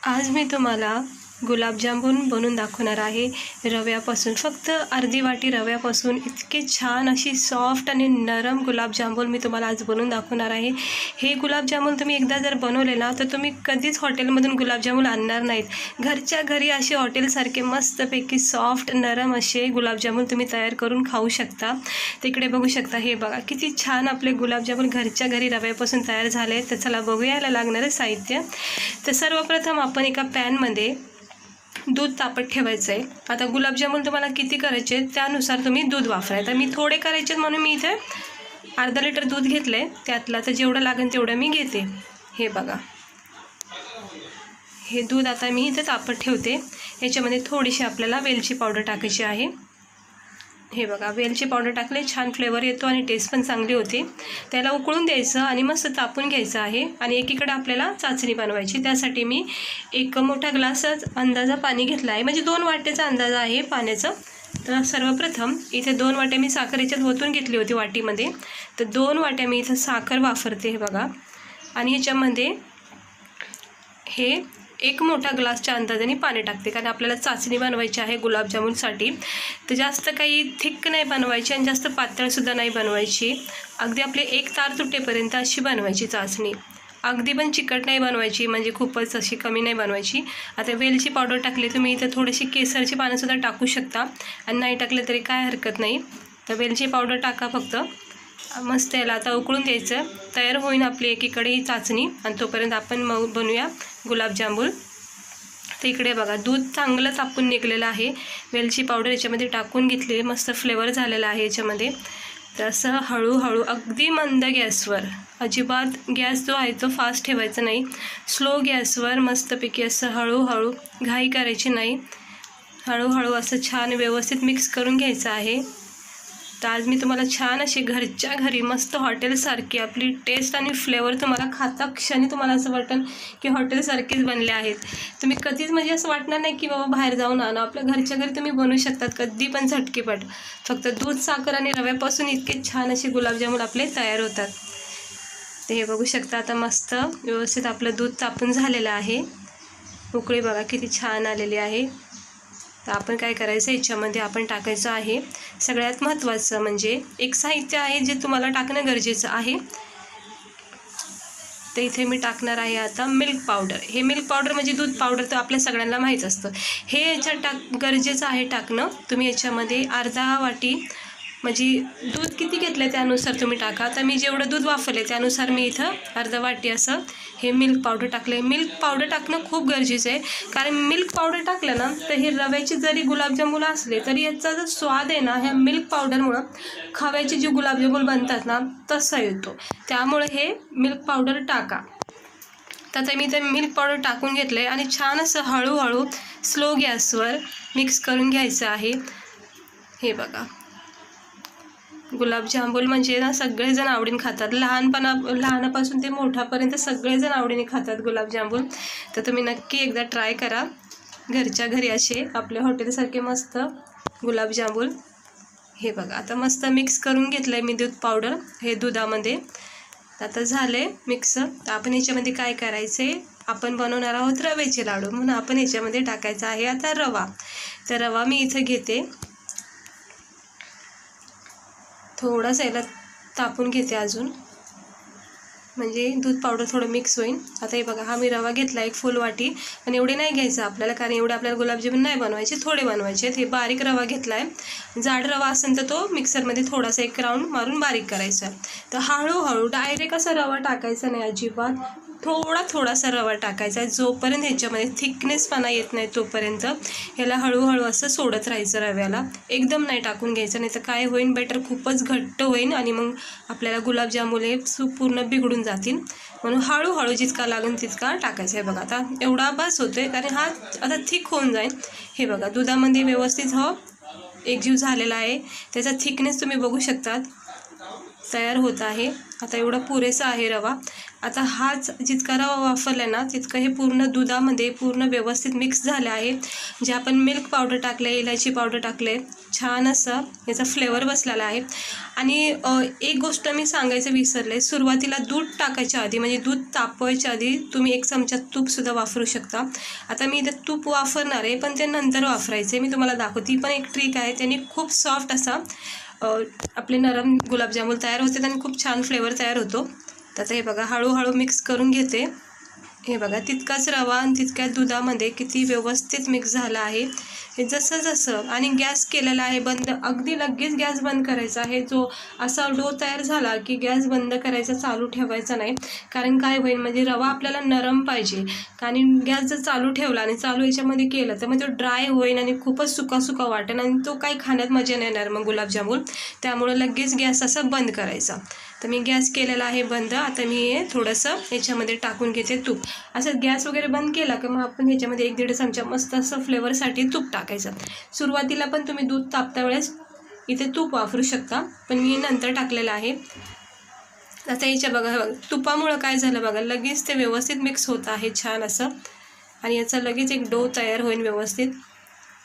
आज मी तुम्हाला गुलाबजामुन बनवून दाखवणार आहे रव्यापासून. फक्त अर्धी वाटी रव्यापासून इतके छान अशी सॉफ्ट आणि नरम गुलाबजामुन मी तुम्हाला आज बनवून दाखवणार आहे. हे गुलाबजामुन तुम्ही एकदा जर बनवले ना तर तुम्ही कधीच हॉटेलमधून गुलाबजामुन आणणार नाहीत. घरच्या घरी असे हॉटेलसारखे मस्तपैकी सॉफ्ट नरम असे गुलाबजामुन तुम्ही तयार करून खाऊ शकता. तिकडे बघू शकता, हे बघा किती छान आपले गुलाबजामुन घरच्या घरी रव्यापासून तयार झाले. तर चला बघूया याला लागणारं साहित्य. तर सर्वप्रथम आपण एका पॅनमध्ये दूध तापत ठेवायचं आहे. आता गुलाबजामुन तुम्हाला किती करायचे त्यानुसार तुम्ही दूध वापरा. तर मी थोडे करायचे म्हणून मी इथे अर्धा लिटर दूध घेतलं आहे. त्यातलं तर जेवढं लागेल तेवढं मी घेते. हे बघा, हे दूध आता मी इथे तापत ठेवते. याच्यामध्ये थोडीशी आपल्याला वेलची पावडर टाकायची आहे. हे बघा, वेलची पावडर टाकले छान फ्लेवर येतो आणि टेस्ट पण चांगली होते. त्याला उकळून द्यायचं आणि मस्त तापून घ्यायचं आहे. आणि एकीकडे आपल्याला चाचणी बनवायची. त्यासाठी मी एक मोठा ग्लासच अंदाजा पाणी घेतला आहे, म्हणजे 2 वाट्याचा अंदाज आहे पाण्याचा. तर सर्वप्रथम इथे 2 वाट्या मी साखर याच्यात ओतून घेतली होती वाटीमध्ये. तर 2 वाट्या मी इथं साखर वापरते. हे बघा, आणि ह्याच्यामध्ये हे 1 मोठा ग्लासच्या अंदाजाने पाणी टाकते, कारण आपल्याला चाचणी बनवायची आहे गुलाबजामुनसाठी. तर जास्त काही थिक नाही बनवायची आणि जास्त पातळसुद्धा नाही बनवायची. अगदी आपले 1 तार तुटेपर्यंत अशी बनवायची चाचणी. अगदी पण चिकट नाही बनवायची, म्हणजे खूपच अशी कमी नाही बनवायची. आता वेलची पावडर टाकली, तुम्ही इथं थोडीशी केसरची पानंसुद्धा टाकू शकता आणि नाही टाकले तरी काय हरकत नाही. तर वेलची पावडर टाका फक्त. मस्त याला आता उकळून द्यायचं. तयार होईन आपली एकीकडे ही चाचणी आणि तोपर्यंत आपण बनवूया गुलाबजामुन. तर इकडे बघा, दूध चांगलं तापून निघलेलं आहे. वेलची पावडर याच्यामध्ये टाकून घेतली, मस्त फ्लेवर झालेला आहे याच्यामध्ये. तर असं हळूहळू अगदी मंद गॅसवर, अजिबात गॅस जो आहे तो फास्ट ठेवायचा नाही, स्लो गॅसवर मस्तपैकी असं हळूहळू, घाई करायची नाही, हळूहळू असं छान व्यवस्थित मिक्स करून घ्यायचं आहे. तर आज मी तुम्हाला छान अशी घरच्या घरी मस्त हॉटेलसारखी आपली टेस्ट आणि फ्लेवर तुम्हाला खाता क्षणी तुम्हाला असं वाटेल की हॉटेलसारखेच बनले आहेत. तुम्ही कधीच म्हणजे असं वाटणार नाही की बाबा बाहेर जाऊन आणा. आपल्या घरच्या घरी तुम्ही बनवू शकतात कधी पण झटकीपट. फक्त दूध, साखर आणि रव्यापासून इतके छान असे गुलाबजामुन आपले तयार होतात. तर हे बघू शकता, आता मस्त व्यवस्थित आपलं दूध तापून झालेलं आहे. उकळी बघा किती छान आलेली आहे. तर आपण काय करायचं, याच्यामध्ये आपण टाकायचं आहे सगळ्यात महत्त्वाचं म्हणजे एक साहित्य आहे जे तुम्हाला टाकणं गरजेचं आहे. तर इथे मी टाकणार आहे आता मिल्क पावडर. हे मिल्क पावडर म्हणजे दूध पावडर तर आपल्या सगळ्यांना माहीत असतं. हे याच्यात गरजेचं आहे टाकणं. तुम्ही याच्यामध्ये अर्धा वाटी, म्हणजे दूध किती घेतलं त्यानुसार तुम्ही टाका. आता मी जेवढं दूध वापरले त्यानुसार मी इथं अर्धा वाटी असं हे मिल्क पावडर टाकले. मिल्क पावडर टाकणं खूप गरजेचं आहे, कारण मिल्क पावडर टाकलं ना तर हे रव्याचे जरी गुलाबजामुन असले तरी याचा जो स्वाद आहे ना, ह्या मिल्क पावडरमुळं खव्याचे जे गुलाबजामुन बनतात ना तसा येतो. त्यामुळे हे मिल्क पावडर टाका. तर आता मी ते मिल्क पावडर टाकून घेतलं आहे आणि छान असं हळूहळू स्लो गॅसवर मिक्स करून घ्यायचं आहे. हे बघा, गुलाबजामुन म्हणजे ना सगळेजण आवडीने खातात. लहानापासून ते मोठ्यापर्यंत सगळेजण आवडीने खातात गुलाबजामुन. तर तुम्ही नक्की एकदा ट्राय करा घरच्या घरी असे आपल्या हॉटेलसारखे मस्त गुलाबजामुन. हे बघा, आता मस्त मिक्स करून घेतलं आहे मी दूध पावडर हे दुधामध्ये. आता झाले मिक्स. तर आपण याच्यामध्ये काय करायचं आहे, आपण बनवणार आहोत रव्याचे लाडू, म्हणून आपण याच्यामध्ये टाकायचा आहे आता रवा. तर रवा मी इथं घेते, थोडासा याला तापून घेते अजून, म्हणजे दूध पावडर थोडं मिक्स होईल. आता हे बघा, हा मी रवा घेतला 1 फुल वाटी. पण एवढे नाही घ्यायचं आपल्याला, कारण एवढे आपल्याला गुलाबजामुन नाही बनवायचे, थोडे बनवायचे. हे बारीक रवा घेतला आहे. जाड रवा असेल तर तो मिक्सरमध्ये थोडासा 1 राऊंड मारून बारीक करायचा. तर हळूहळू डायरेक्ट असा रवा टाकायचा नाही अजिबात, थोडासा रवा टाकायचा आहे. जोपर्यंत ह्याच्यामध्ये थिकनेसपणा येत नाही तोपर्यंत ह्याला हळूहळू असं सोडत राहायचं रव्याला. एकदम नाही टाकून घ्यायचं, नाही तर काय होईल, बॅटर खूपच घट्ट होईल आणि मग आपल्याला गुलाबजामुन हे पूर्ण बिघडून जातील. म्हणून हळूहळू जितका लागेल तितका टाकायचा आहे. बघा, आता एवढा बस होतो आहे, कारण हा आता थिक होऊन जाईल. हे बघा, दुधामध्ये व्यवस्थित एकजीव झालेला आहे. त्याचा थिकनेस तुम्ही बघू शकतात, तयार होत आहे. आता एवढा पुरेसा आहे रवा. आता हाच जितका रवा वापरला ना तितकं हे पूर्ण दुधामध्ये पूर्ण व्यवस्थित मिक्स झालं आहे. जे आपण मिल्क पावडर टाकले, इलायची पावडर टाकले, छान असं याचा फ्लेवर बसलेला आहे. आणि एक गोष्ट मी सांगायचं विसरले, सुरुवातीला दूध टाकायच्या आधी म्हणजे दूध तापवायच्या आधी तुम्ही 1 चमचा तूपसुद्धा वापरू शकता. आता मी इथे तूप वापरणार आहे, पण ते नंतर वापरायचे, मी तुम्हाला दाखवते. ती पण एक ट्रिक आहे, त्याने खूप सॉफ्ट असा आपले नरम गुलाबजामुन तयार होते आणि खूप छान फ्लेवर तयार होतो. तर आता हे बघा हळूहळू मिक्स करून घेते. हे बघा तितकाच रवा आणि तितक्याच दुधामध्ये किती व्यवस्थित मिक्स झाला आहे. हे जसं जसं आणि गॅस केलेला आहे बंद, अगदी लगेच गॅस बंद करायचा आहे. जो असा डो तयार झाला की गॅस बंद करायचा, चालू ठेवायचा नाही. कारण काय होईल म्हणजे रवा आपल्याला नरम पाहिजे आणि गॅस जर चालू ठेवला आणि चालू याच्यामध्ये केलं तर मग तो ड्राय होईल आणि खूपच सुका सुका वाटेल आणि तो काही खाण्यात मजा नाही येणार मग गुलाबजामुन. त्यामुळे लगेच गॅस असा बंद करायचा. तर मी गॅस केलेला आहे बंद. आता मी हे थोडंसं याच्यामध्ये टाकून घेते तूप. असं गॅस वगैरे बंद केला की मग आपण ह्याच्यामध्ये 1-1.5 चमचा मस्त असं फ्लेवरसाठी तूप टाकायचं. सुरुवातीला पण तुम्ही दूध तापता वेळेस इथे तूप वापरू शकता, पण मी नंतर टाकलेलं आहे. आता याच्या बघा तुपामुळं काय झालं बघा, लगेच ते व्यवस्थित मिक्स होत आहे छान असं आणि याचा लगेच एक डो तयार होईल व्यवस्थित.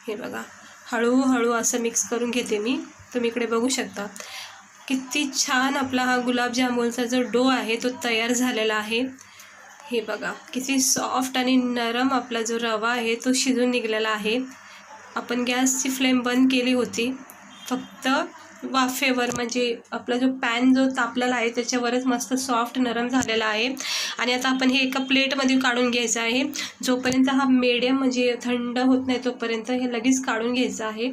हे बघा हळूहळू असं मिक्स करून घेते मी. तुम्ही इकडे बघू शकता किती छान आपला हा गुलाबजामुनचा जो डो आहे तो तयार झालेला आहे. हे बघा किती सॉफ्ट आणि नरम आपला जो रवा आहे तो शिजून निघालेला आहे. आपण गॅसची फ्लेम बंद केली होती, फक्त वाफेवर म्हणजे आपला जो पॅन जो तापलेला आहे त्याच्यावरच मस्त सॉफ्ट नरम झालेला आहे. आणि आता आपण हे एका प्लेटमध्ये काढून घ्यायचं आहे. जोपर्यंत हा मीडियम म्हणजे थंड होत नाही तोपर्यंत हे लगेच काढून घ्यायचं आहे.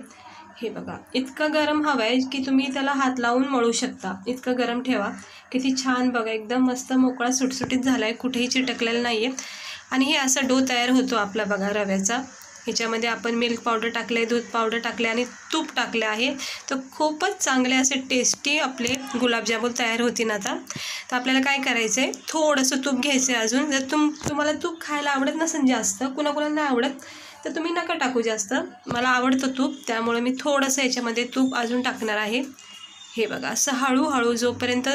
हे बघा इतकं गरम हवं आहे की तुम्ही त्याला हात लावून मळू शकता, इतकं गरम ठेवा. किती छान बघा एकदम मस्त मोकळा सुटसुटीत झाला आहे, कुठेही चिटकलेलं नाही आहे. आणि हे असा डो तयार होतो आपला बघा रव्याचा. ह्याच्यामध्ये आपण मिल्क पावडर टाकले, दूध पावडर टाकले आणि तूप टाकले आहे. तर खूपच चांगले असे टेस्टी आपले गुलाबजामुन तयार होतील. आता तर आपल्याला काय करायचं आहे, थोडंसं तूप घ्यायचं आहे अजून. जर तुम्हाला तूप खायला आवडत नसेल जास्त, कुणाकुणाला नाही आवडत तर तुम्ही नका टाकू जास्त. मला आवडतं तूप, त्यामुळे मी थोडंसं याच्यामध्ये तूप अजून टाकणार आहे. हे बघा असं हळूहळू जोपर्यंत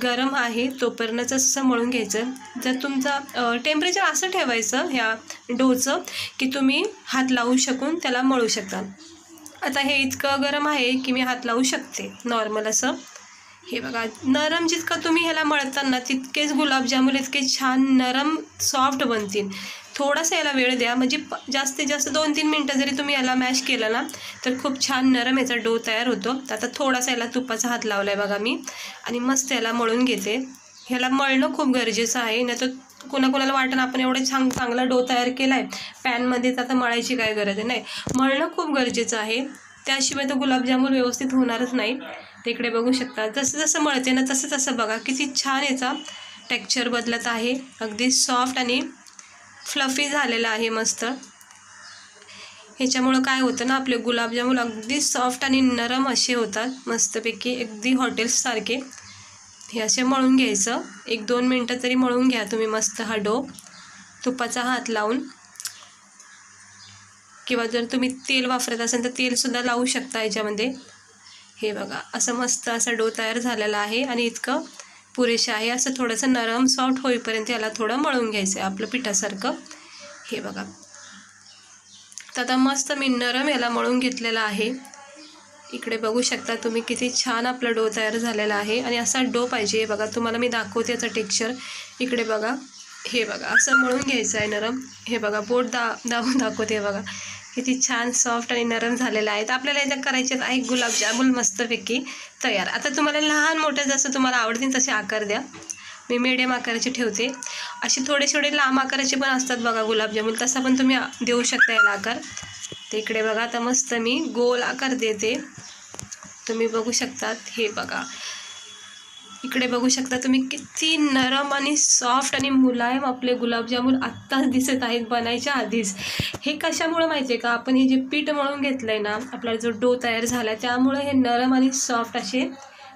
गरम आहे तोपर्यंतच असं मळून घ्यायचं. जर तुमचा टेम्परेचर असं ठेवायचं ह्या डोचं की तुम्ही हात लावू शकून त्याला मळू शकता. आता हे इतकं गरम आहे की मी हात लावू शकते नॉर्मल असं. हे बघा नरम जितकं तुम्ही ह्याला मळताना तितकेच गुलाबजामुन इतके छान नरम सॉफ्ट बनतील. थोडासा याला वेळ द्या, म्हणजे जास्तीत जास्त 2-3 मिनटं जरी तुम्ही याला मॅश केलं ना तर खूप छान नरम याचा डो तयार होतो. आता थोडासा याला तुपाचा हात लावला आहे बघा मी आणि मस्त याला मळून घेते. ह्याला मळणं खूप गरजेचं आहे, नाही तर कोणाकोणाला वाटणं आपण एवढं चांगला डो तयार केला आहे पॅनमध्येच आता मळायची काय गरज आहे. नाही, मळणं खूप गरजेचं आहे, त्याशिवाय तो गुलाबजामुन व्यवस्थित होणारच नाही. तिकडे बघू शकता जसं जसं मळते ना तसं तसं बघा किती छान याचा टेक्स्चर बदलत आहे. अगदी सॉफ्ट आणि फ्लफी झालेला आहे मस्त. ह्याच्यामुळं काय होतं ना आपले गुलाबजामुन अगदी सॉफ्ट आणि नरम असे होतात मस्तपैकी, अगदी हॉटेल्ससारखे. हे असे मळून घ्यायचं, 1-2 मिनटं तरी मळून घ्या तुम्ही मस्त हा डो तुपाचा हात लावून. किंवा जर तुम्ही तेल वापरत असाल तर तेलसुद्धा लावू शकता याच्यामध्ये. हे बघा असं मस्त असा डो तयार झालेला आहे आणि इतकं पुरेसं आहे. असं थोडंसं नरम सॉफ्ट होईपर्यंत याला थोडं मळून घ्यायचं आहे आपलं पिठासारखं. हे बघा तर आता मस्त मी नरम याला मळून घेतलेला आहे. इकडे बघू शकता तुम्ही किती छान आपला डो तयार झालेला आहे आणि असा डो पाहिजे. बघा तुम्हाला मी दाखवते याचं टेक्स्चर. इकडे बघा, हे बघा असं मळून घ्यायचं आहे नरम. हे बघा बोट दाबून दाखवते बघा किती छान सॉफ्ट आणि नरम झालेलं आहे. तर आपल्याला याच्यात करायचे आहे गुलाबजामुन मस्तपैकी तयार. आता तुम्हाला लहान मोठे जसं तुम्हाला आवडतील तसे आकार द्या. मी मीडियम आकाराचे ठेवते. असे थोडे थोडे लांब आकाराचे पण असतात बघा गुलाबजामुन, तसा पण तुम्ही देऊ शकता याला आकार. तर इकडे बघा आता मस्त मी गोल आकार देते, तुम्ही बघू शकतात. हे बघा इकडे बघू शकता तुम्ही किती नरम आणि सॉफ्ट आणि मुलायम आपले गुलाबजामुन आत्ताच दिसत आहेत बनायच्या आधीच. हे कशामुळे माहिती आहे का, आपण हे जे पीठ मळून घेतलं आहे ना, आपला जो डो तयार झाला आहे त्यामुळे हे नरम आणि सॉफ्ट असे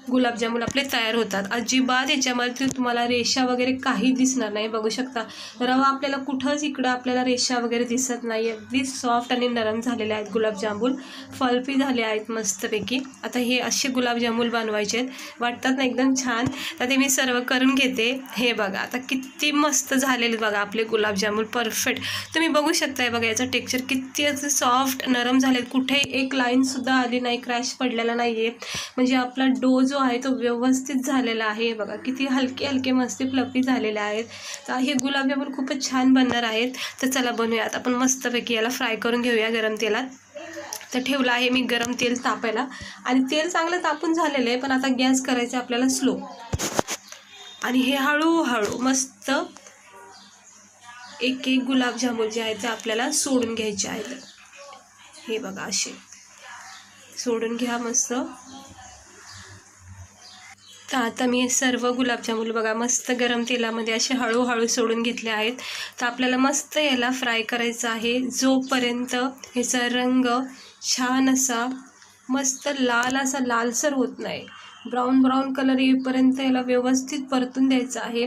गुलाबजामुन आपले तयार होतात. अजिबात याच्यामध्ये तुम्हाला रेषा वगैरे काही दिसणार नाही. बघू शकता रवा आपल्याला कुठंच इकडं आपल्याला रेषा वगैरे दिसत नाही. अगदी सॉफ्ट आणि नरम झालेले आहेत गुलाबजामुन, फल्फी झाले आहेत मस्तपैकी. आता हे असे गुलाबजामुन बनवायचे आहेत, वाटतात ना एकदम छान. तर ते मी सर्व करून घेते. हे बघा आता किती मस्त झालेले बघा आपले गुलाबजामुन, परफेक्ट. तुम्ही बघू शकताय बघा याचं टेक्स्चर किती असं सॉफ्ट नरम झाले. कुठे एक लाईनसुद्धा आली नाही, क्रॅश पडलेला नाही आहे. म्हणजे आपला डो जो आहे तो व्यवस्थित झालेला आहे. बघा किती हलके हलके मस्त फ्लफी झालेले आहेत. तर हे गुलाबजामुन खूपच छान बनणार आहेत. तर चला बनवूयात आपण मस्तपैकी. याला फ्राय करून घेऊया गरम तेलात. तर ठेवलं आहे मी गरम तेल तापायला आणि तेल चांगलं तापून झालेलं आहे. पण आता गॅस करायचं आपल्याला स्लो आणि हे हळूहळू मस्त एक एक गुलाबजामुन जे आहेत ते आपल्याला सोडून घ्यायचे आहेत. हे बघा असे सोडून घ्या मस्त. तर आता मी सर्व गुलाबजामुन बघा मस्त गरम तेलामध्ये असे हळूहळू सोडून घेतले आहेत. तर आपल्याला मस्त याला फ्राय करायचं आहे जोपर्यंत ह्याचा रंग छान असा मस्त लाल असा लालसर होत नाही. ब्राऊन ब्राऊन कलर येईपर्यंत याला व्यवस्थित परतून द्यायचं आहे.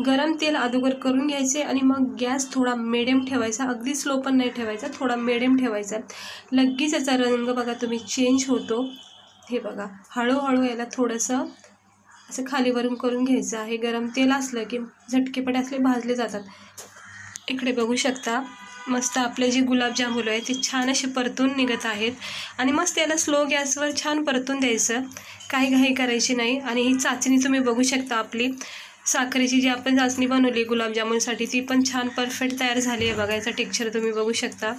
गरम तेल अगोदर करून घ्यायचे आणि मग गॅस थोडा मिडियम ठेवायचा. अगदी स्लो पण नाही ठेवायचा, थोडा मिडियम ठेवायचा. लगेच याचा रंग बघा तुम्ही चेंज होतो. हे बघा हळूहळू याला थोडंसं असं खालीवरून करून घ्यायचं आहे. गरम तेल असलं की झटकेपट असले भाजले जातात. इकडे बघू शकता मस्त आपले जे गुलाबजामुन आहे ते छान असे परतून निघत आहेत. आणि मस्त याला स्लो गॅसवर छान परतून द्यायचं, काही घाई करायची नाही. आणि ही चाचणी तुम्ही बघू शकता आपली साखरेची जी आपण चाचणी बनवली गुलाबजामुनसाठी ती पण छान परफेक्ट तयार झाली आहे. बघा याचा टेक्स्चर तुम्ही बघू शकता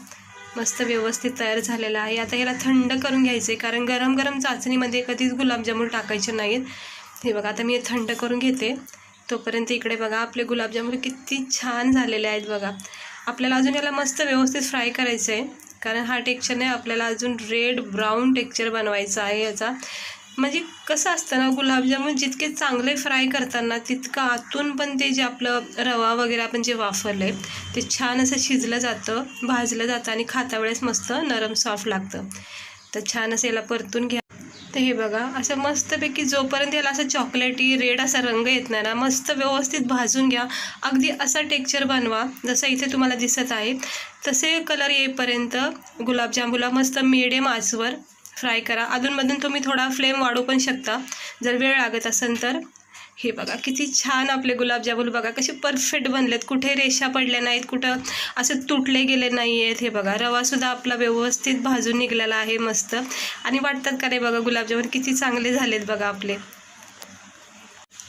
मस्त व्यवस्थित तयार झालेला आहे. आता याला थंड करून घ्यायचं आहे, कारण गरम गरम चाचणीमध्ये कधीच गुलाबजामुन टाकायचे नाहीत. हे बघा आता मी हे थंड करून घेते. तोपर्यंत इकडे बघा आपले गुलाबजामुन किती छान झालेले आहेत. बघा आपल्याला अजून याला मस्त व्यवस्थित फ्राय करायचं आहे, कारण हा टेक्स्चर नाही, आपल्याला अजून रेड ब्राऊन टेक्स्चर बनवायचा आहे याचा. म्हणजे कसं असतं ना गुलाबजामुन जितके चांगले फ्राय करताना तितकं आतून पण ते जे आपलं रवा वगैरे आपण जे वापरलं आहे ते छान असं शिजलं जातं, भाजलं जातं आणि खाता वेळेस मस्त नरम सॉफ्ट लागतं. तर छान असं याला परतून घ्या. तर हे बघा असं मस्तपैकी जोपर्यंत याला असं चॉकलेटी रेड असा रंग येत नाही ना मस्त व्यवस्थित भाजून घ्या. अगदी असा टेक्स्चर बनवा जसं इथे तुम्हाला दिसत आहे तसे कलर येईपर्यंत गुलाबजामुनला मस्त मिडियम आचवर फ्राय करा. अधूनमधून तुम्ही थोडा फ्लेम वाढवू पण शकता जर वेळ लागत असेल तर. हे बघा किती छान आपले गुलाबजामुन बघा कसे परफेक्ट बनलेत, कुठे रेषा पडल्या नाहीत, कुठं असं तुटले गेले नाही आहेत. हे बघा रवासुद्धा आपला व्यवस्थित भाजून निघालेला आहे मस्त. आणि वाटतात का रे बघा गुलाबजामुन किती चांगले झालेत बघा आपले.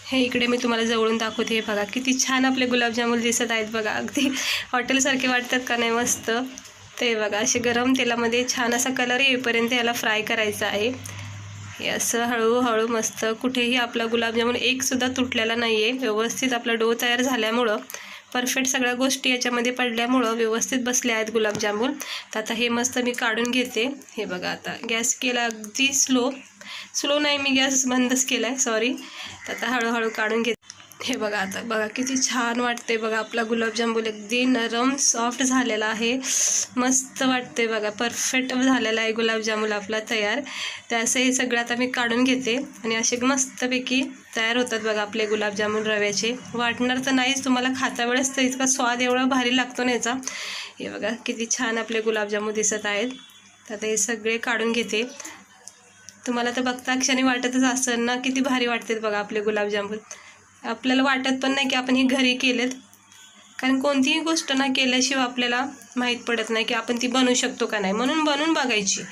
हे इकडे मी तुम्हाला जवळून दाखवते. हे बघा किती छान आपले गुलाबजामुन दिसत आहेत बघा, अगदी हॉटेलसारखे वाटतात का नाही मस्त. ते बघा असे गरम तेलामध्ये छान असा कलर येईपर्यंत याला फ्राय करायचं आहे. हे असं हळूहळू मस्त कुठेही आपला गुलाबजामुन एकसुद्धा तुटलेला नाही आहे. व्यवस्थित आपला डो तयार झाल्यामुळं परफेक्ट सगळ्या गोष्टी याच्यामध्ये पडल्यामुळं व्यवस्थित बसले आहेत गुलाबजामुन. तर आता हे मस्त मी काढून घेते. हे बघा आता गॅस केला अगदी स्लो नाही, मी गॅस बंदच केला आहे, सॉरी. तर आता हळूहळू काढून घेते. हे बघा आता बघा किती छान वाटते बघा आपला गुलाबजामुन अगदी नरम सॉफ्ट झालेला आहे, मस्त वाटते बघा, परफेक्ट झालेला आहे गुलाबजामुन आपला तयार. तर असं हे सगळं आता मी काढून घेते आणि असे मस्तपैकी तयार होतात बघा आपले गुलाबजामुन रव्याचे. वाटणार तर नाहीच तुम्हाला खाता वेळेस, तर इतका स्वाद एवढा भारी लागतो ना याचा. हे बघा किती छान आपले गुलाबजामुन दिसत आहेत. तर आता हे सगळे काढून घेते. तुम्हाला तर बघता क्षणी वाटतच असेल ना किती भारी वाटतात बघा आपले गुलाबजामुन. आपल्याला वाटत पण नाही की आपण हे घरी केलेत, कारण कोणतीही गोष्ट ना केल्याशिवाय आपल्याला माहीत पडत नाही की आपण ती बनवू शकतो का नाही, म्हणून बनवून बघायची.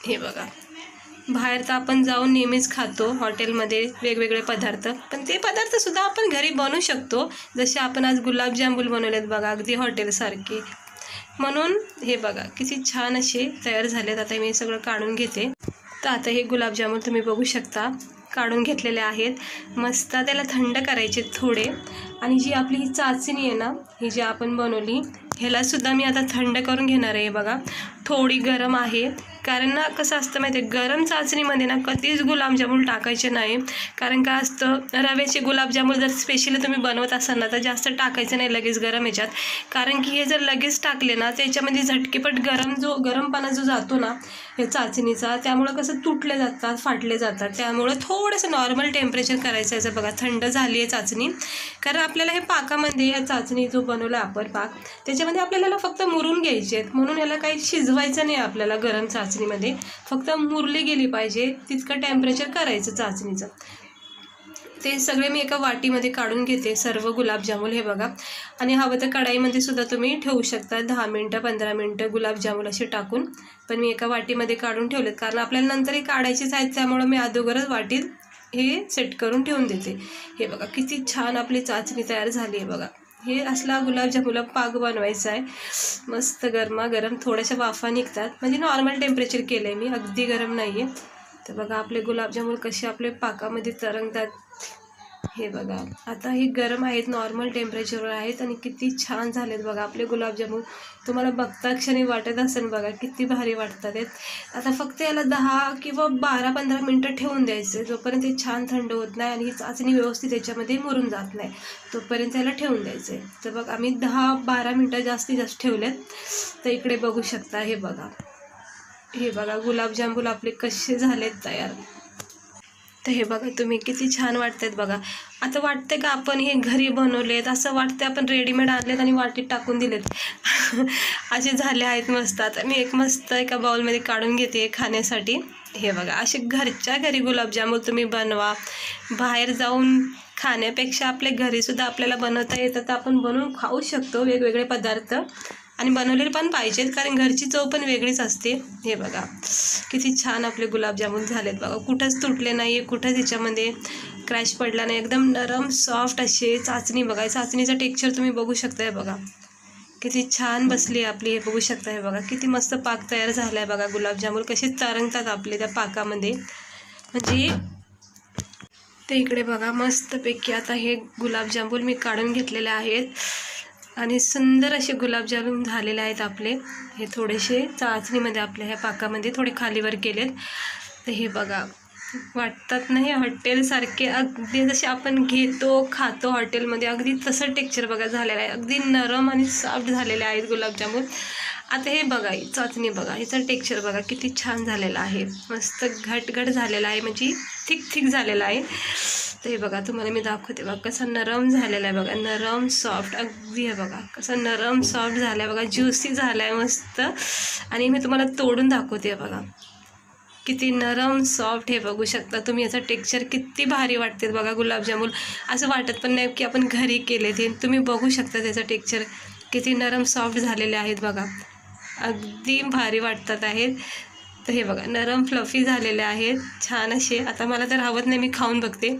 हे बघा बाहेर तर आपण जाऊन नेहमीच खातो हॉटेलमध्ये वेगवेगळे पदार्थ, पण ते पदार्थसुद्धा आपण घरी बनवू शकतो. जसे आपण आज गुलाबजामुन बनवलेत बघा अगदी हॉटेलसारखे. म्हणून हे बघा किती छान असे तयार झालेत. आता मी सगळं काढून घेते. तर आता हे गुलाबजामुन तुम्ही बघू शकता काढून घेतलेले आहेत. मस्त त्याला थंड करायचे थोडे. आणि जी आपली ही चाचणी आहे ना, ही जी आपण बनवली ह्यालासुद्धा मी आता थंड करून घेणार आहे. बघा थोडी गरम आहे, कारण ना कसं असतं माहिती आहे, गरम चाचणीमध्ये ना कधीच गुलाबजामुन टाकायचे नाही. कारण काय असतं, रव्याचे गुलाबजामुन जर स्पेशली तुम्ही बनवत असाल ना तर जास्त टाकायचं नाही लगेच गरम ह्याच्यात. कारण की हे जर लगेच टाकले ना त्याच्यामध्ये झटकेपट गरमपणा जो जातो ना हे चाचणीचा, त्यामुळं कसं तुटले जातात, फाटले जातात. त्यामुळं थोडंसं नॉर्मल टेम्परेचर करायचं याचं. बघा थंड झाली आहे चाचणी, कारण आपल्याला हे पाकामध्ये या चाचणी जो बनवला आपण पाक त्याच्यामध्ये आपल्याला फक्त मुरून घ्यायचे आहेत. म्हणून याला काही शिजवायचं नाही आपल्याला. गरम चाचणीमध्ये फक्त मुरली गेली पाहिजे तितकं टेम्परेचर करायचं चाचणीचं. ते सगळे मी एका वाटीमध्ये काढून घेते सर्व गुलाबजामुन. हे बघा, आणि हवं तर कढाईमध्ये सुद्धा तुम्ही ठेवू शकता 10 मिनटं 15 मिनटं गुलाबजामुन असे टाकून. पण मी एका वाटीमध्ये काढून ठेवलेत, कारण आपल्याला नंतरही काढायचेच आहेत, त्यामुळं मी अगोदरच वाटीत हे सेट करून ठेवून देते. हे बघा किती छान आपली चाचणी तयार झाली आहे. बघा हे असला गुलाबजामुनला पाक बनवायचा आहे. मस्त गरमागरम थोड्याशा वाफा निघतात, म्हणजे नॉर्मल टेम्परेचर केलं आहे मी, अगदी गरम नाही आहे. तर बघा आपले गुलाबजामुन कसे आपले पाकामध्ये तरंगतात. हे बघा आता हे गरम आहेत, नॉर्मल टेम्परेचरवर आहेत, आणि किती छान झालेत बघा आपले गुलाबजामुन. तुम्हाला बघता क्षणी वाटत असेल बघा किती भारी वाटतात आहेत. आता फक्त याला 10 किंवा 12-15 मिनटं ठेवून द्यायचं, जोपर्यंत ते छान थंड होत नाही आणि ही चाचणी व्यवस्थित याच्यामध्ये मुरून जात नाही तोपर्यंत याला ठेवून द्यायचं आहे. तर बघ आम्ही 10-12 मिनटं जास्तीत जास्त ठेवलेत. तर इकडे बघू शकता. हे बघा गुलाबजामुन आपले कसे झालेत तयार. तर हे बघा तुम्ही किती छान वाटतात बघा. आता वाटतं का आपण हे घरी बनवलेत, असं वाटतं आपण रेडीमेड आणलेत आणि वाटीत टाकून दिलेत. असे झाले आहेत मस्त. आता मी एक मस्त एका बाउलमध्ये काढून घेते खाण्यासाठी. हे बघा असे घरच्या घरी गुलाबजामुन तुम्ही बनवा. बाहेर जाऊन खाण्यापेक्षा आपल्या घरीसुद्धा आपल्याला बनवता येतं, तर आपण बनवून खाऊ शकतो वेगवेगळे पदार्थ, आणि बनवलेले पण पाहिजेत, कारण घरची चव पण वेगळीच असते. हे बघा किती छान आपले गुलाबजामुन झालेत बघा. कुठंच तुटले नाही आहे, कुठंच ह्याच्यामध्ये क्रॅश पडला नाही. एकदम नरम सॉफ्ट असे चाचणी. बघा चाचणीचं टेक्स्चर तुम्ही बघू शकता. हे बघा किती छान बसली आपली. हे बघू शकता. हे बघा किती मस्त पाक तयार झाला आहे बघा. गुलाबजामुन कसे तरंगतात आपले त्या पाकामध्ये, म्हणजे ते इकडे बघा मस्तपैकी. आता हे गुलाबजामुन मी काढून घेतलेले आहेत, आणि सुंदर असे गुलाबजामुन झालेले आहेत आपले. हे थोडेसे चाचणीमध्ये आपल्या ह्या पाकामध्ये थोडे खालीवर केलेत. तर हे बघा वाटतात नाही हॉटेलसारखे, अगदी जसे आपण घेतो खातो हॉटेलमध्ये, अगदी तसं टेक्स्चर बघा झालेलं आहे. अगदी नरम आणि सॉफ्ट झालेले आहेत गुलाबजामुन. आता हे बघा ही चाचणी बघा, हिचं टेक्स्चर बघा किती छान झालेलं आहे. मस्त घटघट झालेला आहे, म्हणजे थिक झालेला आहे. तर हे बघा तुम्हाला मी दाखवते बघा कसं नरम झालेलं आहे बघा. नरम सॉफ्ट अगदी. हे बघा कसं नरम सॉफ्ट झालं आहे बघा, ज्युसी झाला आहे मस्त. आणि मी तुम्हाला तोडून दाखवते बघा किती नरम सॉफ्ट. हे बघू शकता तुम्ही, याचं टेक्स्चर किती भारी वाटते बघा गुलाबजामुन. असं वाटत पण नाही की आपण घरी केले ते. तुम्ही बघू शकता त्याचं टेक्स्चर किती नरम सॉफ्ट झालेले आहेत बघा, अगदी भारी वाटतात आहेत. तर हे बघा नरम फ्लफी झालेले आहेत छान असे. आता मला तर हवत नाही, मी खाऊन बघते.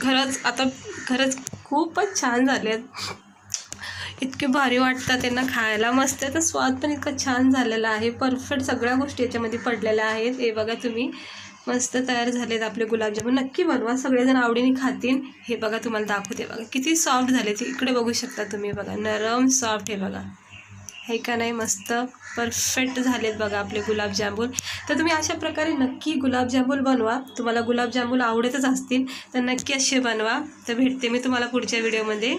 खरंच खूपच छान झाले आहेत. इतके भारी वाटतात त्यांना खायला. मस्त आहे, तर स्वाद पण इतका छान झालेला आहे. परफेक्ट सगळ्या गोष्टी याच्यामध्ये पडलेल्या आहेत. हे बघा तुम्ही मस्त तयार झालेत आपले गुलाबजामुन. नक्की बनवा, सगळेजण आवडीने खातील. हे बघा तुम्हाला दाखवते बघा किती सॉफ्ट झाले ते. इकडे बघू शकता तुम्ही बघा नरम सॉफ्ट. हे बघा हे का नाही मस्त परफेक्ट झालेत बघा आपले गुलाबजामुन. तर तुम्ही अशा प्रकारे नक्की गुलाबजामुन बनवा. तुम्हाला गुलाबजामुन आवडतच असतील तर नक्की असे बनवा. तर भेटते मी तुम्हाला पुढच्या व्हिडिओमध्ये.